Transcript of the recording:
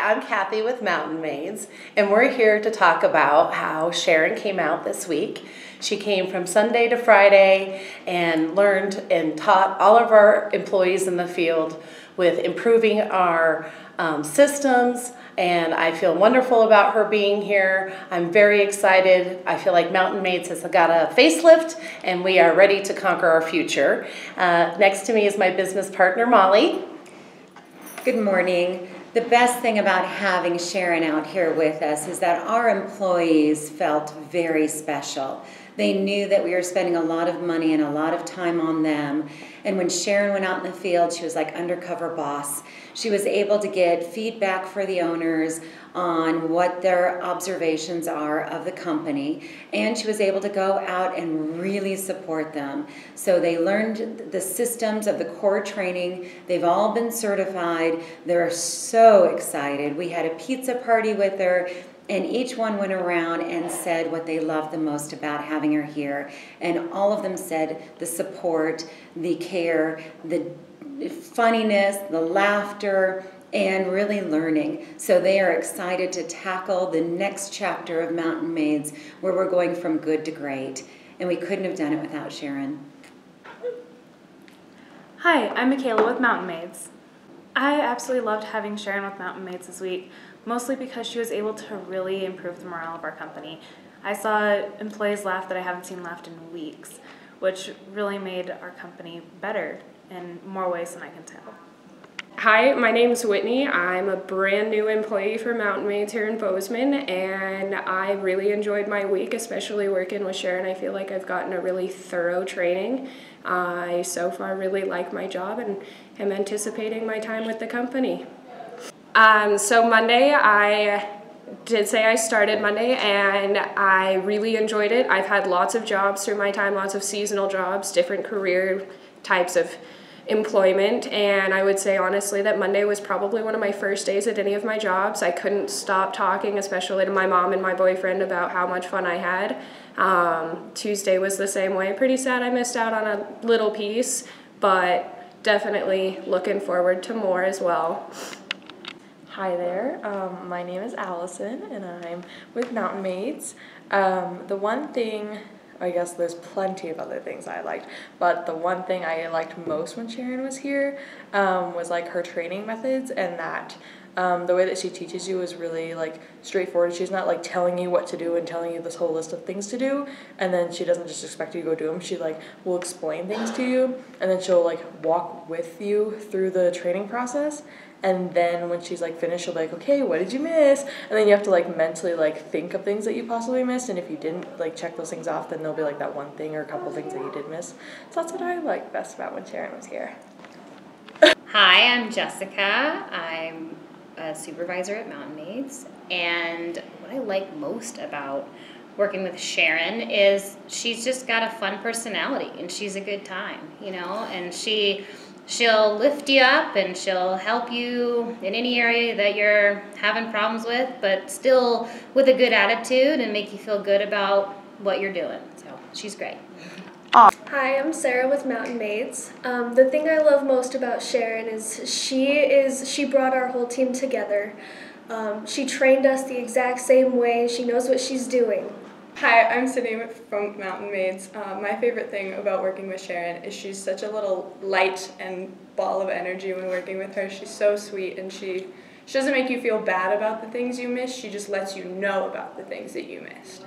I'm Kathy with Mountain Maids, and we're here to talk about how Sharon came out this week. She came from Sunday to Friday and learned and taught all of our employees in the field with improving our systems, and I feel wonderful about her being here. I'm very excited. I feel like Mountain Maids has got a facelift, and we are ready to conquer our future. Next to me is my business partner, Molly. Good morning. The best thing about having Sharon out here with us is that our employees felt very special. They knew that we were spending a lot of money and a lot of time on them. And when Sharon went out in the field, she was like undercover boss. She was able to get feedback for the owners on what their observations are of the company. And she was able to go out and really support them. So they learned the systems of the core training. They've all been certified. They're so excited. We had a pizza party with her. And each one went around and said what they loved the most about having her here. And all of them said the support, the care, the funniness, the laughter, and really learning. So they are excited to tackle the next chapter of Mountain Maids, where we're going from good to great. And we couldn't have done it without Sharon. Hi, I'm Michaela with Mountain Maids. I absolutely loved having Sharon with Mountain Maids this week, mostly because she was able to really improve the morale of our company. I saw employees laugh that I haven't seen laughed in weeks, which really made our company better in more ways than I can tell. Hi, my name is Whitney. I'm a brand new employee for Mountain Maids here in Bozeman, and I really enjoyed my week, especially working with Sharon. I feel like I've gotten a really thorough training. I so far really like my job and am anticipating my time with the company. So Monday, I did say I started Monday, and I really enjoyed it. I've had lots of jobs through my time, lots of seasonal jobs, different career types of employment, and I would say honestly that Monday was probably one of my first days at any of my jobs. I couldn't stop talking, especially to my mom and my boyfriend, about how much fun I had. Tuesday was the same way. Pretty sad I missed out on a little piece, but definitely looking forward to more as well. Hi there, my name is Allison and I'm with Mountain Maids. The one thing, I guess there's plenty of other things I liked, but the one thing I liked most when Sharon was here was like her training methods, and that the way that she teaches you is really like straightforward. She's not like telling you what to do and telling you this whole list of things to do, and then she doesn't just expect you to go do them. She like will explain things to you, and then she'll like walk with you through the training process. And then when she's like finished, she'll be like, okay, what did you miss? And then you have to like mentally like think of things that you possibly missed, and if you didn't like check those things off, then there'll be like that one thing or a couple things that you did miss. So that's what I liked best about when Sharon was here. Hi, I'm Jessica. I'm a supervisor at Mountain Maids, and what I like most about working with Sharon is she's just got a fun personality, and she's a good time, you know, and she'll lift you up and she'll help you in any area that you're having problems with, but still with a good attitude and make you feel good about what you're doing. So she's great. Hi, I'm Sarah with Mountain Maids. The thing I love most about Sharon is she brought our whole team together. She trained us the exact same way. She knows what she's doing. Hi, I'm Sydney from Mountain Maids. My favorite thing about working with Sharon is she's such a little light and ball of energy when working with her. She's so sweet, and she doesn't make you feel bad about the things you missed. She just lets you know about the things that you missed.